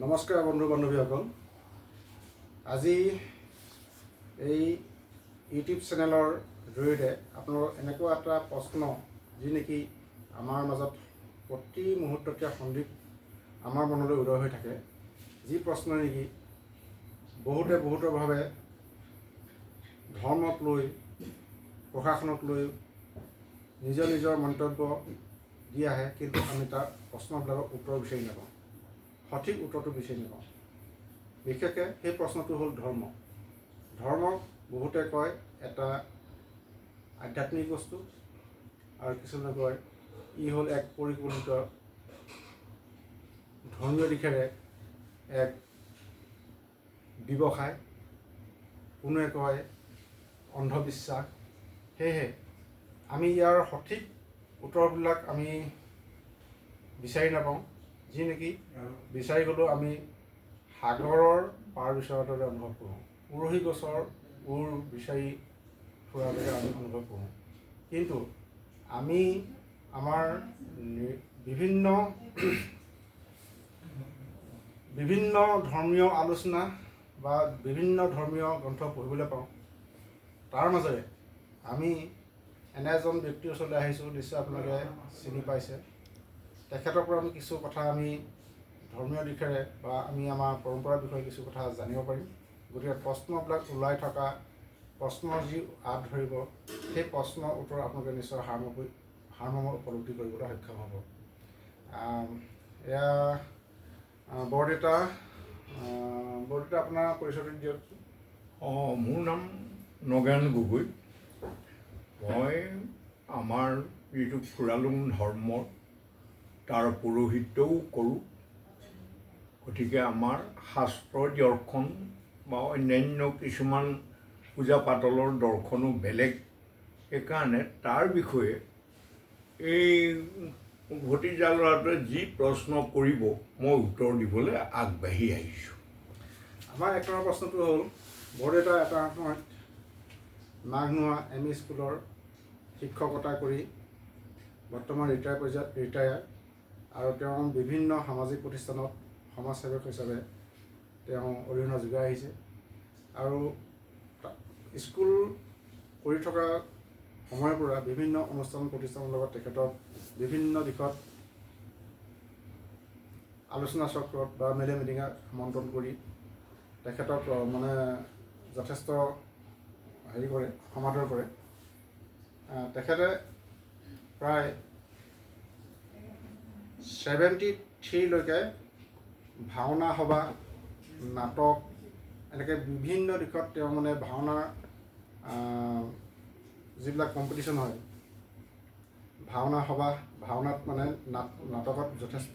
নমস্কাৰ বন্ধু বান্ধৱীসকল। আজি এই ইউটিউব চেনেলৰ জৰিয়তে আপোনালোকৰ এনেকুৱা এটা প্ৰশ্ন যি নেকি আমাৰ মাজত প্ৰতি মুহূৰ্ততে সন্দিগ্ধ আমাৰ মনলৈ উদয় হৈ থাকে, যি প্ৰশ্ন নেকি বহুতৰভাৱে ধৰ্মক লৈ প্ৰশাসনক লৈ নিজৰ মন্তব্য দি আহে, কিন্তু আমি তাৰ প্ৰশ্নবিলাকৰ উত্তৰ বিচাৰি নাপাওঁ, সঠিক উত্তৰটো বিচাৰি নাপাওঁ। বিশেষকৈ সেই প্ৰশ্নটো হ'ল ধৰ্ম। ধৰ্মক বহুতে কয় এটা আধ্যাত্মিক বস্তু, আৰু কিছুমানে কয় ই হ'ল এক পৰিকল্পিত ধৰ্মীয় দিশেৰে এক ব্যৱসায়, কোনোৱে কয় অন্ধবিশ্বাস। সেয়েহে আমি ইয়াৰ সঠিক উত্তৰবিলাক আমি বিচাৰি নাপাওঁ, যি নেকি বিচাৰি গ'লেও আমি সাগৰৰ পাৰ বিচৰাৰ দৰে অনুভৱ কৰোঁ, উৰহী গছৰ ওৰ বিচাৰি ফুৰাৰ দৰে আমি অনুভৱ কৰোঁ। কিন্তু আমি আমাৰ বিভিন্ন ধৰ্মীয় আলোচনা বা বিভিন্ন ধৰ্মীয় গ্ৰন্থ পঢ়িবলৈ পাওঁ। তাৰ মাজেৰে আমি এনে এজন ব্যক্তিৰ ওচৰলৈ আহিছোঁ, নিশ্চয় আপোনালোকে চিনি পাইছে। তেখেতৰ পৰা আমি কিছু কথা আমি ধৰ্মীয় দিশেৰে বা আমি আমাৰ পৰম্পৰাৰ বিষয়ে কিছু কথা জানিব পাৰিম। গতিকে প্ৰশ্নবিলাক ওলাই থকা প্ৰশ্নৰ যি আঁত ধৰিব, সেই প্ৰশ্নৰ উত্তৰ আপোনালোকে নিশ্চয় সাৰমৰ্ম উপলব্ধি কৰিবলৈ সক্ষম হ'ব। এয়া বৰদেউতা আপোনাৰ পৰিচয়টো দিয়কচোন। মোৰ নাম নগেন গগৈ। মই আমাৰ যিটো ফুৰালুং ধৰ্মৰ তাৰ পৌৰোহিত্যও কৰোঁ। গতিকে আমাৰ শাস্ত্ৰ দৰ্শন বা অন্যান্য কিছুমান পূজা পাতলৰ দৰ্শনো বেলেগ। সেইকাৰণে তাৰ বিষয়ে এই ভতিজা ল'ৰাটোৱে যি প্ৰশ্ন কৰিব মই উত্তৰ দিবলৈ আগবাঢ়ি আহিছোঁ। আমাৰ এক নম্বৰ প্ৰশ্নটো হ'ল, বৰদেউতা এটা সময়ত মাঘনোৱা ME স্কুলৰ শিক্ষকতা কৰি বৰ্তমান ৰিটায়াৰ, আৰু তেওঁ বিভিন্ন সামাজিক প্ৰতিষ্ঠানত সমাজসেৱক হিচাপে তেওঁ অৰিহণা যোগাই আহিছে। আৰু স্কুল কৰি থকা সময়ৰ পৰা বিভিন্ন অনুষ্ঠান প্ৰতিষ্ঠানৰ লগত তেখেতক বিভিন্ন দিশত আলোচনা চক্ৰত বা মেলে মিটিঙত আমন্ত্ৰণ কৰি তেখেতক যথেষ্ট সমাদৰ কৰে। তেখেতে প্ৰায় 73লৈকে ভাওনা সভা, নাটক, এনেকৈ বিভিন্ন দিশত তেওঁ ভাওনাৰ যিবিলাক কম্পিটিশ্যন হয়, ভাওনা সভা, ভাওনাত নাটকত যথেষ্ট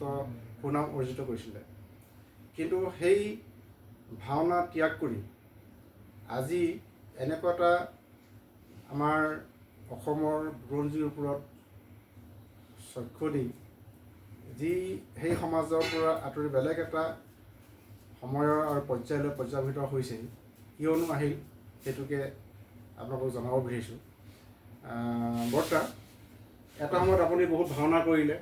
সুনাম অৰ্জিত কৰিছিলে। কিন্তু সেই ভাওনা ত্যাগ কৰি আজি এনেকুৱা এটা আমাৰ অসমৰ বুৰঞ্জীৰ ওপৰত চক্ষু দি যি সেই সমাজৰ পৰা আঁতৰি বেলেগ এটা সময়ৰ আৰু পৰ্যায়লৈ পৰ্যায়ভূত হৈছে, কিয়নো আহিল সেইটোকে আপোনালোকক জনাব বিচাৰিছোঁ। বৰ্তা, এটা সময়ত আপুনি বহুত ভাওনা কৰিলে,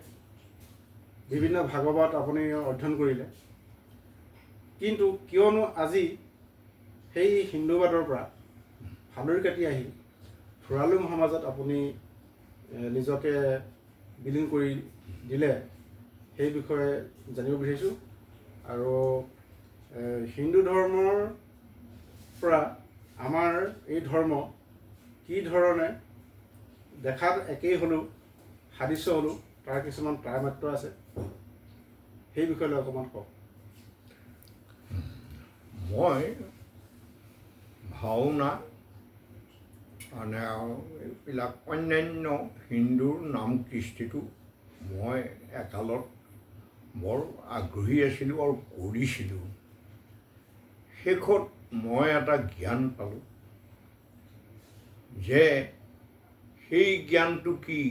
বিভিন্ন ভাগৱত আপুনি অধ্যয়ন কৰিলে, কিন্তু কিয়নো আজি সেই হিন্দুবাদৰ পৰা ফালৰি কাটি আহি ফুৰালুং সমাজত আপুনি নিজকে বিলীন কৰি দিলে, সেই বিষয়ে জানিব বিচাৰিছোঁ। আৰু হিন্দু ধৰ্মৰ পৰা আমাৰ এই ধৰ্ম কি ধৰণে দেখাত একেই হ'লেও সাদৃশ্য হ'লেও তাৰ কিছুমান প্ৰায়মাত্ৰ আছে, সেই বিষয়লৈ অকণমান কওক। মই ভাওনা এইবিলাক অন্যান্য হিন্দুৰ নাম কৃষ্টিটো মই একালত বৰ আগ্ৰহী আছিলোঁ আৰু কৰিছিলোঁ। শেষত মই এটা জ্ঞান পালোঁ যে সেই জ্ঞানটো কি,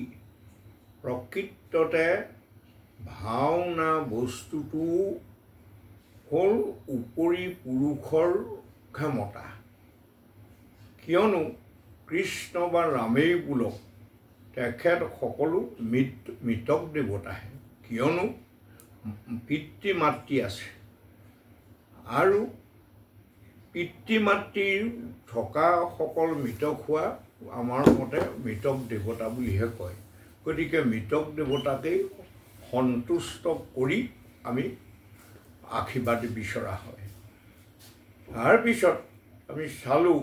প্ৰকৃততে ভাওনা বস্তুটো হ'ল উপৰি পুৰুষৰ ক্ষমতা। কিয়নো কৃষ্ণ বা ৰামেই বোলক তেখেত সকলো মৃতক দেৱতাহে, কিয়নো পিতৃ মাতৃ আছে, আৰু পিতৃ মাতৃৰ থকা সকল মৃতক হোৱা আমাৰ মতে মৃতক দেৱতা বুলিহে কয়। গতিকে মৃতক দেৱতাকেই সন্তুষ্ট কৰি আমি আশীৰ্বাদ বিচৰা হয়। তাৰপিছত আমি চালোঁ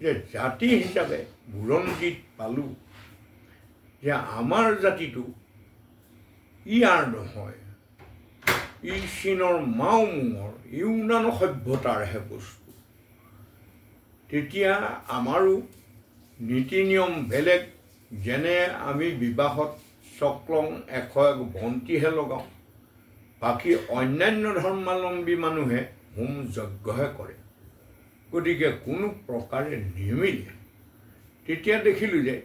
যে জাতি হিচাপে বুৰঞ্জীত পালোঁ যে আমাৰ জাতিটো ইয়াৰ নহয়, ই চীনৰ মাওমুঙৰ ইউনান সভ্যতাৰহে বস্তু। তেতিয়া আমাৰো নীতি নিয়ম বেলেগ। যেনে আমি বিবাহত চক্ৰং 101 বন্তিহে লগাওঁ, বাকী অন্যান্য ধৰ্মাৱলম্বী মানুহে হোম যজ্ঞহে কৰে। গতিকে কোনো প্ৰকাৰে নিমিলে। তেতিয়া দেখিলোঁ যে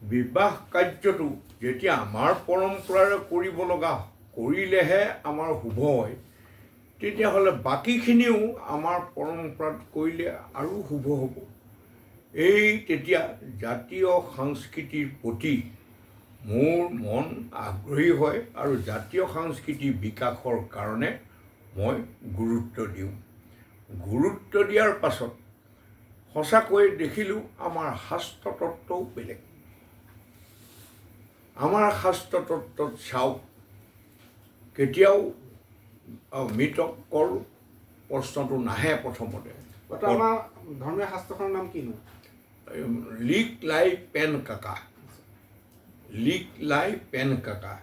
বিবাহ কাৰ্যটো যেতিয়া আমাৰ পৰম্পৰাৰে কৰিব লগা কৰিলেহে আমাৰ শুভ হয়, তেতিয়াহ'লে বাকীখিনিও আমাৰ পৰম্পৰাত কৰিলে আৰু শুভ হ'ব। এই তেতিয়া জাতীয় সংস্কৃতিৰ প্ৰতি মোৰ মন আগ্ৰহী হয় আৰু জাতীয় সংস্কৃতিৰ বিকাশৰ কাৰণে মই গুৰুত্ব দিওঁ। গুৰুত্ব দিয়াৰ পাছত সঁচাকৈ দেখিলোঁ আমাৰ শাস্ত্ৰতত্ত্বও বেলেগ। আমাৰ শাস্ত্ৰতত্ত্বত চাওক, কেতিয়াও মৃতকৰ প্ৰশ্নটো নাহে। প্ৰথমতে আমাৰ ধৰ্মীয় শাস্ত্ৰখনৰ নাম কিনো? লিক লাই পেন কাকা, লিক লাই পেন কাকা,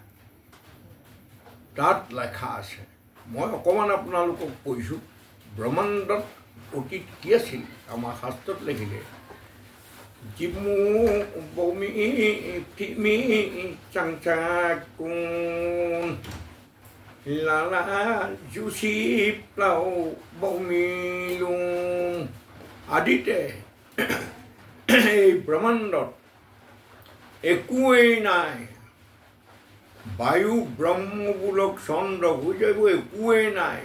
তাত লেখা আছে। মই অকণমান আপোনালোকক কৈছোঁ। ব্ৰহ্মাণ্ডত অতীত কি আছিল আমাৰ শাস্ত্ৰত লিখিলে, জিমু বমি ফিমি চাংচাকুন লালা জুচি প্লাও বমিলুং। আদিতে এই ব্ৰহ্মাণ্ডত একোৱেই নাই। বায়ু ব্ৰহ্মবোলক চন্দ্ৰ সূৰ্যবোৰ একোৱেই নাই।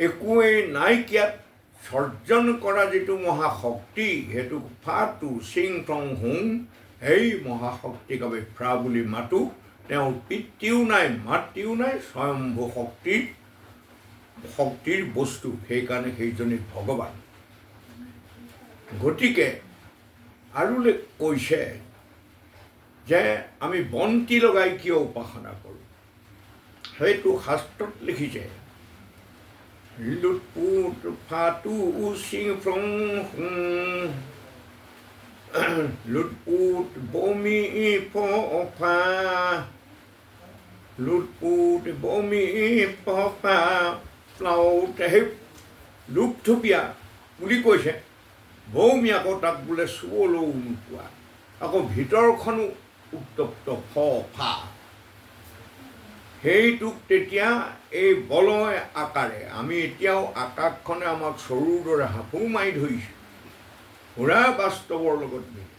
একোৱেই নাইকিয়াত সৰ্জন কৰা যিটো মহাশক্তি, সেইটো ফাটো চিং টং হুং, সেই মহাশক্তিক আমি ফ্ৰা বুলি মাতোঁ। তেওঁৰ পিতৃও নাই, মাতৃও নাই, স্বয়ম্ভু শক্তিৰ বস্তু। সেইকাৰণে সেইজনী ভগৱান। গতিকে আৰু কৈছে যে আমি বন্তি লগাই কিয় উপাসনা কৰোঁ। সেইটো শাস্ত্ৰত লিখিছে, লুটপুট ফাটু চিং ফ্ৰং হুং, লুটপুট বমি ফা, লুটপুট বমি ফা প্লাউতে। সেই লুপথুপীয়া বুলি কৈছে। বৌমি আকৌ তাক বোলে চুবলৈও নোপোৱা। আকৌ ভিতৰখনো উত্তপ্ত ফা। সেইটোক তেতিয়া এই বলয় আকাৰে আমি এতিয়াও আকাশখনে আমাক চৰুৰ দৰে হাঁফু মাৰি ধৰিছোঁ, পুৰা বাস্তৱৰ লগত মিলি।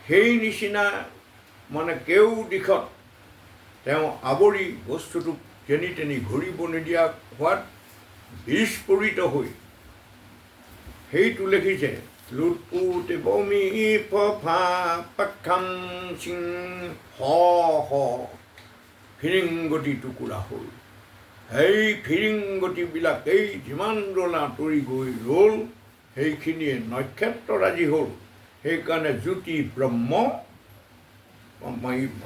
সেই নিচিনা মানে কেও দিশত তেওঁ আৱৰি বস্তুটোক যেনি তেনি ঘূৰিব নিদিয়া হোৱাত বিস্ফোৰিত হৈ সেইটো লিখিছে, লুটপুট বমি ফা পাখাম চিং হ ফিৰিংগতি টুকুৰা হ'ল। সেই ফিৰিংগতিবিলাক এই যিমান দল আঁতৰি গৈ ৰ'ল, সেইখিনিয়ে নক্ষত্ৰৰাজি হ'ল। সেইকাৰণে জ্যোতি ব্ৰহ্ম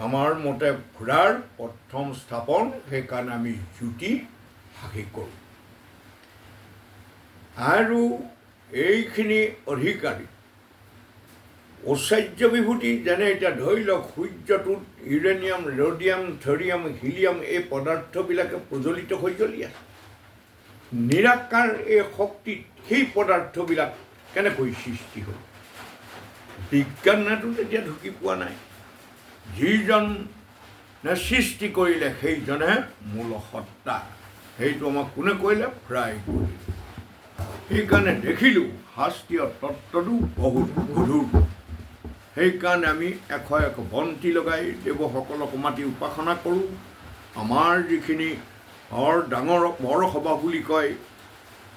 আমাৰ মতে ঘূৰাৰ প্ৰথম স্থাপন। সেইকাৰণে আমি জ্যোতি সাক্ষী কৰোঁ। আৰু এইখিনি অধিকাৰী ঐশ্বৰ্য বিভূতি, যেনে এতিয়া ধৰি লওক সূৰ্যটোত ইউৰেনিয়াম, ৰেডিয়াম, থৰিয়াম, হিলিয়াম এই পদাৰ্থবিলাকে প্ৰজ্বলিত হৈ জ্বলি আছে। নিৰাকাৰ এই শক্তিত সেই পদাৰ্থবিলাক কেনেকৈ সৃষ্টি হ'ল, বিজ্ঞানেতো তেতিয়া ঢুকি পোৱা নাই। যিজনে সৃষ্টি কৰিলে সেইজনে মূল সত্তা। সেইটো আমাক কোনে কৰিলে? ফ্ৰাই কৰিলে। সেইকাৰণে দেখিলোঁ শাস্ত্ৰীয় তত্ত্বটো বহুত গধুৰ। সেইকাৰণে আমি 101 বন্তি লগাই দেৱসকলক মাতি উপাসনা কৰোঁ। আমাৰ যিখিনি ডাঙৰ বৰসভা বুলি কয়,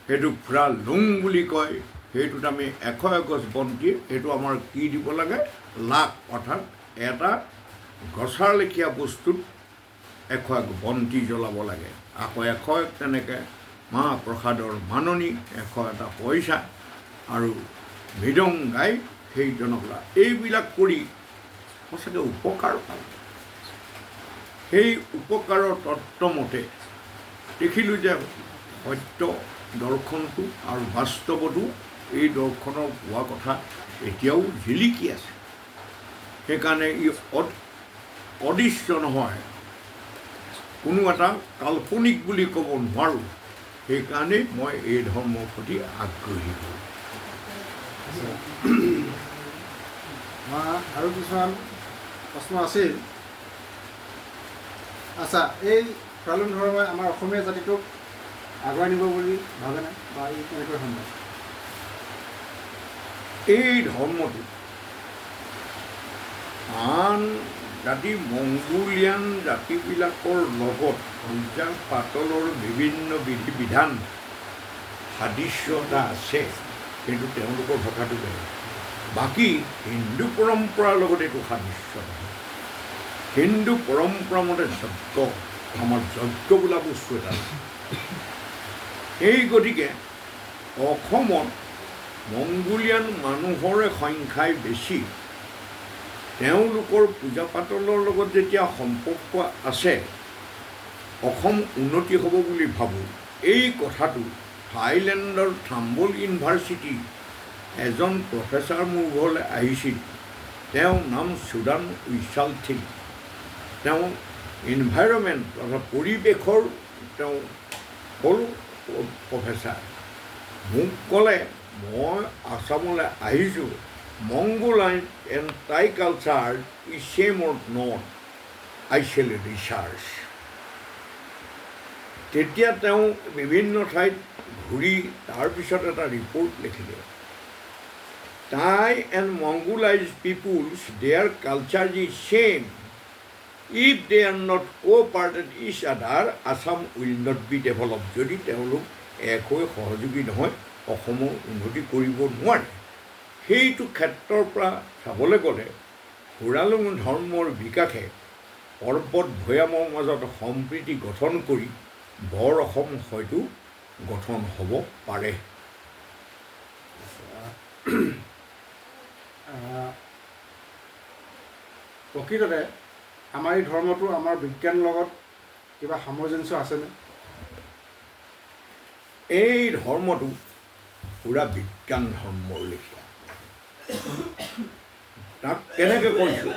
সেইটোক ফ্ৰা লুং বুলি কয়। সেইটোত আমি 101 গছ বন্তি, সেইটো আমাৰ কি দিব লাগে? লাখ, অৰ্থাৎ এটা গছাৰ লেখীয়া বস্তুত এশ বন্তি জ্বলাব লাগে, আকৌ এশ তেনেকৈ মাহ প্ৰসাদৰ মাননি, এশ এটা পইচা আৰু মৃদং গাই সেইজনক এইবিলাক কৰি সঁচাকৈ উপকাৰ পালোঁ। সেই উপকাৰৰ তত্ত্বমতে দেখিলোঁ যে সত্য দৰ্শনটো আৰু বাস্তৱতো এই দৰ্শনৰ পোৱা কথা এতিয়াও জিলিকি আছে। সেইকাৰণে ই অদৃশ্য নহয়, কোনো এটা কাল্পনিক বুলি ক'ব নোৱাৰোঁ। সেইকাৰণে মই এই ধৰ্মৰ প্ৰতি আগ্ৰহী হওঁ। আৰু কিছুমান প্ৰশ্ন আছিল। আচ্ছা, এই ফালুন ধৰ্মই আমাৰ অসমীয়া জাতিটোক আগুৱাই নিব বুলি ভাবেনে, বা ই কেনেকৈ সম্ভৱ? এই ধৰ্মটো আন জাতি মংগোলিয়ান জাতিবিলাকৰ লগত পূজা পাতলৰ বিভিন্ন বিধি বিধান সাদৃশ্যতা আছে, কিন্তু তেওঁলোকৰ ভাষাটো বেলেগ। বাকী হিন্দু পৰম্পৰাৰ লগত এইটো সাদৃশ্য নহয়। হিন্দু পৰম্পৰা মতে যজ্ঞ, আমাৰ যজ্ঞ বোলা বস্তু এটা আছে। সেই গতিকে অসমত মংগোলিয়ান মানুহৰে সংখ্যাই বেছি। তেওঁলোকৰ পূজা পাতলৰ লগত যেতিয়া সম্পৰ্ক আছে, অসম উন্নতি হ'ব বুলি ভাবোঁ। এই কথাটো থাইলেণ্ডৰ থাম্বল ইউনিভাৰ্চিটি এজন প্ৰফেচাৰ মোৰ ঘৰলৈ আহিছিল। তেওঁৰ নাম সুদান উইচালথিং। তেওঁ ইনভাইৰমেণ্ট অৰ্থাৎ পৰিৱেশৰ তেওঁ হ'ল প্ৰফেচাৰ। মোক ক'লে, মই আসামলৈ আহিছোঁ, Mongoloid and Tai culture is same or not, I shall research. তেতিয়া তেওঁ বিভিন্ন ঠাইত ঘূৰি তাৰপিছত এটা ৰিপৰ্ট লিখিলে। Tai and Mongoloids peoples their culture is same. If they are not cooperated each other, Assam will not be develop. যদি তেওঁলোক এক হৈ সহযোগী নহয়, অসমৰ উন্নতি কৰিব নোৱাৰে। সেইটো ক্ষেত্ৰৰ পৰা চাবলৈ গ'লে ফুৰালুং ধৰ্মৰ বিকাশে পৰ্বত ভৈয়ামৰ মাজত সম্প্ৰীতি গঠন কৰি বৰ অসম হয়তো গঠন হ'ব পাৰে। প্ৰকৃততে আমাৰ এই ধৰ্মটো আমাৰ বিজ্ঞানৰ লগত কিবা সামঞ্জস্য আছেনে? এই ধৰ্মটো পুৰা বিজ্ঞান ধৰ্মৰ লেখীয়া। তাক কেনেকৈ কৈছোঁ,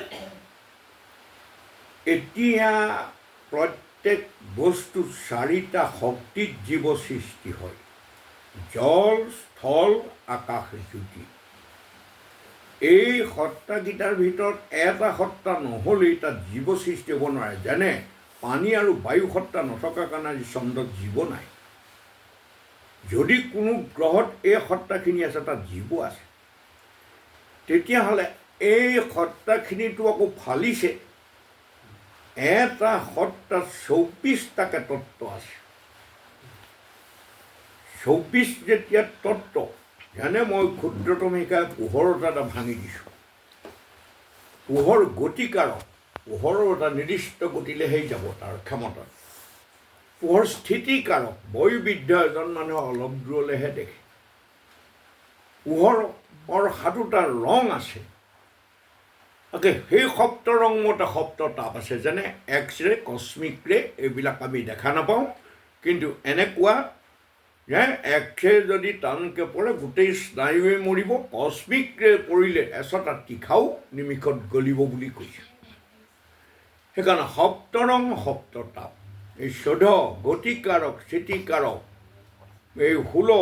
এতিয়া প্ৰত্যেক বস্তু চাৰিটা শক্তিত জীৱ সৃষ্টি হয়: জল, স্থল, আকাশ, জ্যোতি। এই সত্তাকেইটাৰ ভিতৰত এটা সত্তা নহ'লেই তাত জীৱ সৃষ্টি হ'ব নোৱাৰে। যেনে পানী আৰু বায়ু সত্তা নথকাৰ কাৰণে আজি চন্দ্ৰত জীৱ নাই। যদি কোনো গ্ৰহত এই সত্তাখিনি আছে, তাত জীৱ আছে। তেতিয়াহ'লে এই সত্তাখিনিতো আকৌ ফালিছে। এটা সত্তাত 24টাকে তত্ত্ব আছে। 24 যেতিয়া তত্ত্ব, যেনে মই ক্ষুদ্ৰতম শিকাই পোহৰৰ এটা ভাঙি দিছোঁ। পোহৰ গতিকাৰক, পোহৰৰ এটা নিৰ্দিষ্ট গতিলেহে যাব তাৰ ক্ষমতা। পোহৰ স্থিতিকাৰক, বয়োবৃদ্ধ এজন মানুহে অলপ দূৰলৈহে দেখে। পোহৰৰ 7টা ৰং আছে। সেই সপ্ত ৰং মতে সপ্ত তাপ আছে। যেনে এক্স ৰে, কস্মিক ৰে, এইবিলাক আমি দেখা নাপাওঁ, কিন্তু এনেকুৱা যে এক্স ৰে যদি টানকৈ পৰে গোটেই স্নায়ুৱে মৰিব, কস্মিক ৰে পৰিলে এচটা তীখাও নিমিষত গলিব বুলি কৈছে। সেইকাৰণে সপ্ত ৰং, সপ্ত তাপ। এই 14 গতিকাৰক, স্থিতিকাৰক, এই 16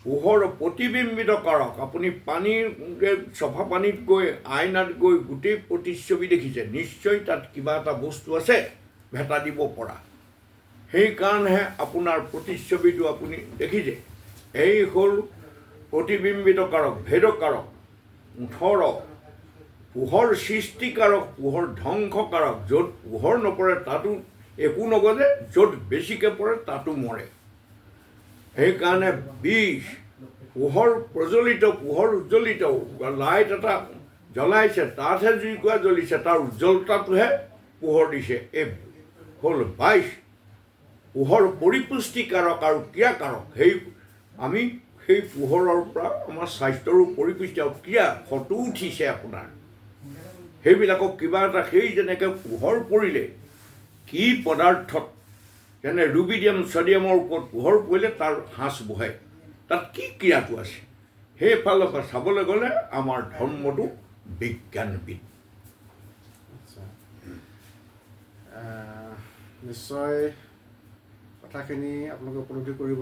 পোহৰ প্ৰতিবিম্বিত কাৰক। আপুনি পানীৰ চফা পানীত গৈ আইনাত গৈ গোটেই প্ৰতিচ্ছবি দেখিছে, নিশ্চয় তাত কিবা এটা বস্তু আছে ভেটা দিব পৰা। সেইকাৰণেহে আপোনাৰ প্ৰতিচ্ছবিটো আপুনি দেখিছে। এই হ'ল প্ৰতিবিম্বিত কাৰক, ভেদকাৰক। 18 পোহৰ সৃষ্টিকাৰক, পোহৰ ধ্বংসকাৰক। য'ত পোহৰ নপৰে তাতো একো নগজে, য'ত বেছিকৈ পৰে তাতো মৰে। সেইকাৰণে 20 পোহৰ প্ৰজ্বলিত, পোহৰ উজ্জ্বলিত। লাইট এটা জ্বলাইছে, তাতহে জুইকুৰা জ্বলিছে, তাৰ উজ্জ্বলতাটোহে পোহৰ দিছে। এই হ'ল 22 পোহৰ পৰিপুষ্টিকাৰক আৰু ক্ৰিয়াকাৰক আমি সেই পোহৰৰ পৰা আমাৰ স্বাস্থ্যৰো পৰিপুষ্টি আৰু ক্ৰিয়া ফটো উঠিছে আপোনাৰ সেইবিলাকক কিবা এটা সেই যেনেকৈ পোহৰ পৰিলে কি পদাৰ্থত যেনে ৰুবিডিয়াম ছডিয়ামৰ ওপৰত পোহৰ পৰিলে তাৰ সাঁচ বহে তাত কি ক্ৰিয়াটো আছে সেইফালৰ পৰা চাবলৈ গ'লে আমাৰ ধৰ্মটো বিজ্ঞানবিদ আচ্ছা নিশ্চয় কথাখিনি আপোনালোকে উপলব্ধি কৰিব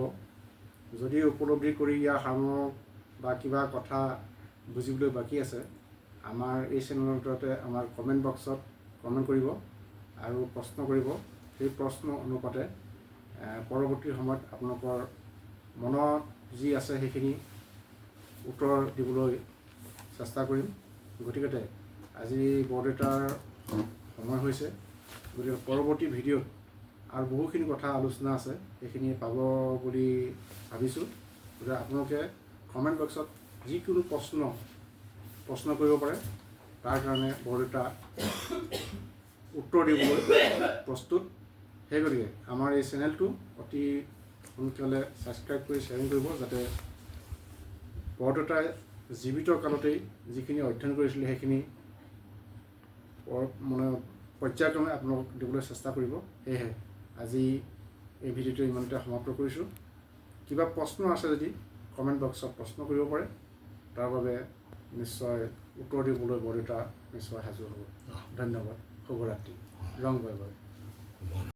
যদি উপলব্ধি কৰি ইয়াৰ সামগ্ৰিক বা কিবা কথা বুজিবলৈ বাকী আছে আমাৰ এই চেনেলৰ ভিতৰতে আমাৰ কমেণ্ট বক্সত কমেণ্ট কৰিব আৰু প্ৰশ্ন কৰিব সেই প্ৰশ্ন অনুপাতে পৰৱৰ্তী সময়ত আপোনালোকৰ মনত যি আছে সেইখিনি উত্তৰ দিবলৈ চেষ্টা কৰিম গতিকে আজি বৰদেউতাৰ সময় হৈছে গতিকে পৰৱৰ্তী ভিডিঅ'ত আৰু বহুখিনি কথা আলোচনা আছে সেইখিনি পাব বুলি ভাবিছোঁ গতিকে আপোনালোকে কমেণ্ট বক্সত যিকোনো প্ৰশ্ন কৰিব পাৰে তাৰ কাৰণে বৰদেউতা উত্তৰ দিবলৈ প্ৰস্তুত সেই গতিকে আমাৰ এই চেনেলটো অতি সোনকালে ছাবস্ক্ৰাইব কৰি শ্বেয়াৰিং কৰিব যাতে বৰদেউতাই জীৱিত কালতেই যিখিনি অধ্যয়ন কৰিছিলে সেইখিনি মানে পৰ্যায়ক্ৰমে আপোনালোকক দিবলৈ চেষ্টা কৰিব সেয়েহে আজি এই ভিডিঅ'টো ইমানতে সমাপ্ত কৰিছোঁ কিবা প্ৰশ্ন আছে যদি কমেণ্ট বক্সত প্ৰশ্ন কৰিব পাৰে তাৰ বাবে নিশ্চয় উত্তৰ দিবলৈ বৰদেউতা নিশ্চয় সাজু হ'ব ধন্যবাদ শুভৰাত্ৰি ৰং বাই বাই